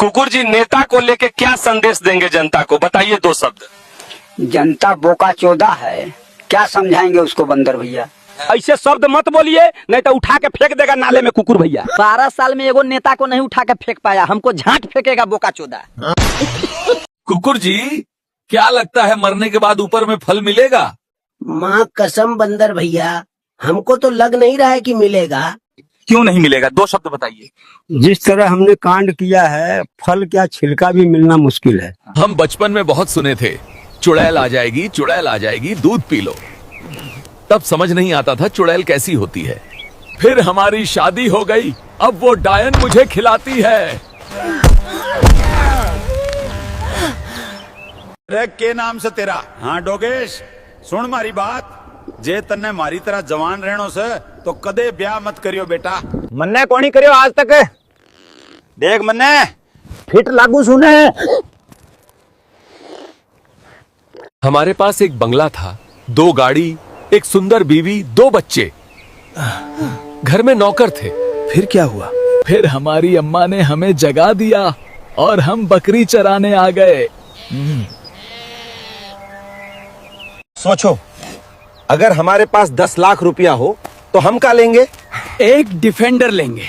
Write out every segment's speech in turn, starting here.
कुकुर जी, नेता को लेके क्या संदेश देंगे जनता को, बताइए 2 शब्द। जनता बोका चोदा है, क्या समझाएंगे उसको बंदर भैया। ऐसे शब्द मत बोलिए, नहीं तो उठा के फेंक देगा नाले में कुकुर भैया। 12 साल में एगो नेता को नहीं उठा के फेंक पाया, हमको झांट फेंकेगा बोका चोदा। कुकुर जी, क्या लगता है मरने के बाद ऊपर में फल मिलेगा? माँ कसम बंदर भैया, हमको तो लग नहीं रहा है कि मिलेगा। क्यों नहीं मिलेगा, 2 शब्द बताइए। जिस तरह हमने कांड किया है, फल क्या छिलका भी मिलना मुश्किल है। हम बचपन में बहुत सुने थे, चुड़ैल आ जाएगी, चुड़ैल आ जाएगी, दूध पी लो। तब समझ नहीं आता था चुड़ैल कैसी होती है। फिर हमारी शादी हो गई, अब वो डायन मुझे खिलाती है। अरे के नाम से तेरा? हाँ डोगेश, सुन मारी बात, जे तन्ने मारी तरह जवान रहनो से तो कदे ब्याह मत करियो बेटा। मन्ने कौन ही करियो आज तक। देख मन्ने, फिट लागू सुने। हमारे पास एक बंगला था, 2 गाड़ी, एक सुंदर बीवी, 2 बच्चे। घर में नौकर थे। फिर क्या हुआ? फिर हमारी अम्मा ने हमें जगा दिया और हम बकरी चराने आ गए। सोचो, अगर हमारे पास 10 लाख रुपया हो तो हम क्या लेंगे? एक डिफेंडर लेंगे।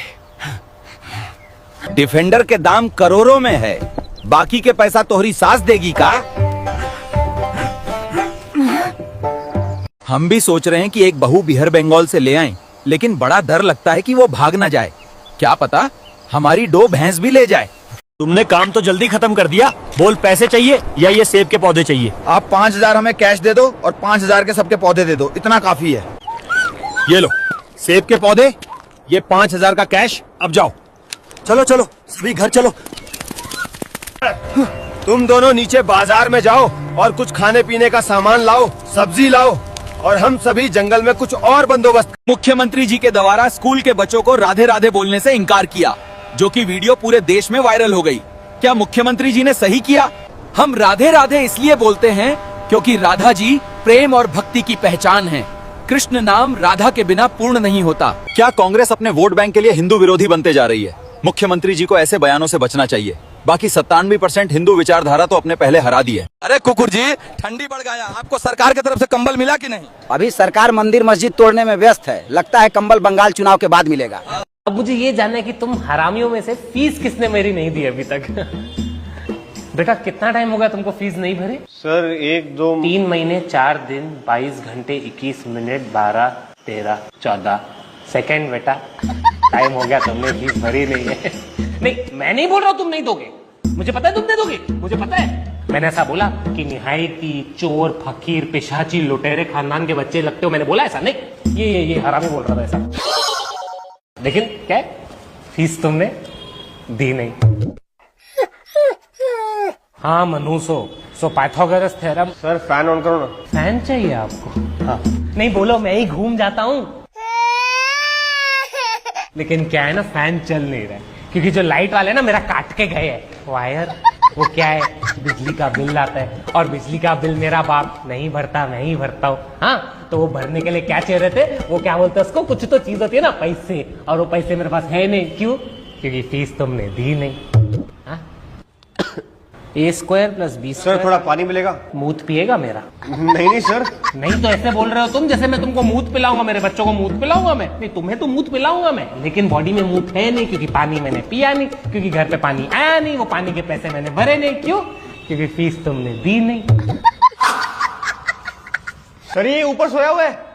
डिफेंडर के दाम करोड़ों में है, बाकी के पैसा तोहरी सास देगी का? हम भी सोच रहे हैं कि एक बहू बिहार बंगाल से ले आएं, लेकिन बड़ा डर लगता है कि वो भाग ना जाए। क्या पता हमारी 2 भैंस भी ले जाए। तुमने काम तो जल्दी खत्म कर दिया। बोल, पैसे चाहिए या ये सेब के पौधे चाहिए? आप 5000 हमें कैश दे दो और 5000 के सबके पौधे दे दो, इतना काफी है। ये लो सेब के पौधे, ये 5000 का कैश। अब जाओ। चलो चलो सभी घर चलो। तुम दोनों नीचे बाजार में जाओ और कुछ खाने पीने का सामान लाओ, सब्जी लाओ, और हम सभी जंगल में कुछ और बंदोबस्त। मुख्यमंत्री जी के द्वारा स्कूल के बच्चों को राधे राधे बोलने से इनकार किया, जो कि वीडियो पूरे देश में वायरल हो गई। क्या मुख्यमंत्री जी ने सही किया? हम राधे राधे इसलिए बोलते हैं क्योंकि राधा जी प्रेम और भक्ति की पहचान है। कृष्ण नाम राधा के बिना पूर्ण नहीं होता। क्या कांग्रेस अपने वोट बैंक के लिए हिंदू विरोधी बनते जा रही है? मुख्यमंत्री जी को ऐसे बयानों से बचना चाहिए। बाकी 97% हिंदू विचारधारा तो अपने पहले हरा दी है। अरे कुकुर जी, ठंडी बढ़ गया, आपको सरकार की तरफ से कंबल मिला कि नहीं? अभी सरकार मंदिर मस्जिद तोड़ने में व्यस्त है, लगता है कंबल बंगाल चुनाव के बाद मिलेगा। अब मुझे ये जानना है कि तुम हरामियों में से फीस किसने मेरी नहीं दी अभी तक? बेटा कितना टाइम हो गया तुमको फीस नहीं भरी? सर 3 महीने 4 दिन 22 घंटे 21 मिनट 12 13 14 सेकेंड बेटा, टाइम हो गया, तुमने फीस भरी नहीं है। नहीं, मैं नहीं बोल रहा हूँ तुम नहीं दोगे, मुझे पता है तुम दे दोगे, मुझे पता है। मैंने ऐसा बोला कि निहायती चोर फकीर पिशाची लुटेरे खानदान के बच्चे लगते हो, मैंने बोला ऐसा नहीं। ये हरामी बोल रहा था ऐसा। लेकिन क्या है, फीस तुमने दी नहीं। हाँ मनुसो Pythagoras theorem. Sir fan on करो ना। फैन चाहिए आपको? हाँ। नहीं बोलो, मैं ही घूम जाता हूँ। लेकिन क्या है ना, फैन चल नहीं रहा है क्योंकि जो लाइट वाले ना मेरा काट के गए हैं वायर। वो क्या है, बिजली का बिल आता है और बिजली का बिल मेरा बाप नहीं भरता, मैं ही भरता हूँ। हाँ, तो वो भरने के लिए क्या चाहिए रहते, वो क्या बोलते हैं उसको, कुछ तो चीज होती है ना, पैसे, और वो पैसे मेरे पास है नहीं। क्यों? क्योंकि फीस तुमने दी नहीं। A² + B²। सर थोड़ा पानी मिलेगा? मूत पिएगा मेरा? नहीं सर। नहीं तो ऐसे बोल रहे हो तुम जैसे मैं तुमको मूत पिलाऊंगा, मेरे बच्चों को मूत पिलाऊंगा मैं। नहीं, तुम्हें तो मूत पिलाऊंगा मैं, लेकिन बॉडी में मूत है नहीं क्योंकि पानी मैंने पिया नहीं, क्योंकि घर पे पानी आया नहीं, वो पानी के पैसे मैंने भरे नहीं। क्यों? क्योंकि फीस तुमने दी नहीं। सर ये ऊपर सोया हुआ है।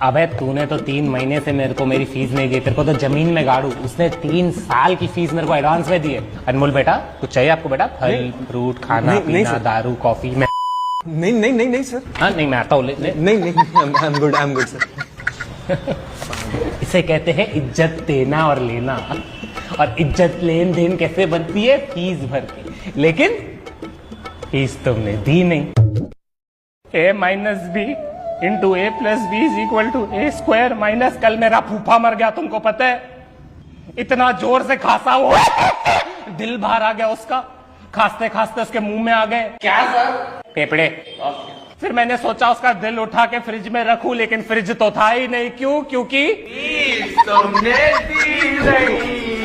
अबे तूने तो 3 महीने से मेरे को मेरी फीस नहीं दी, तेरे को तो जमीन में गाड़ू। उसने 3 साल की फीस मेरे को एडवांस में दी है। अनमोल बेटा कुछ चाहिए आपको? बेटा फल फ्रूट खाना पीना दारू कॉफी में? नहीं सर। हाँ नहीं, मैं आता हूँ। नहीं आई एम गुड सर। इसे कहते हैं इज्जत देना और लेना। और इज्जत लेन देन कैसे बनती है? फीस भर के। लेकिन फीस तुमने दी नहीं। A - B × A + B = A² minus. कल मेरा फूफा मर गया, तुमको पता है? इतना जोर से खांसा वो दिल बाहर आ गया उसका, खांसते खांसते उसके मुंह में आ गए। क्या सर? फेफड़े। फिर मैंने सोचा उसका दिल उठा के फ्रिज में रखूं, लेकिन फ्रिज तो था ही नहीं। क्यों? क्योंकि तुमने दी नहीं।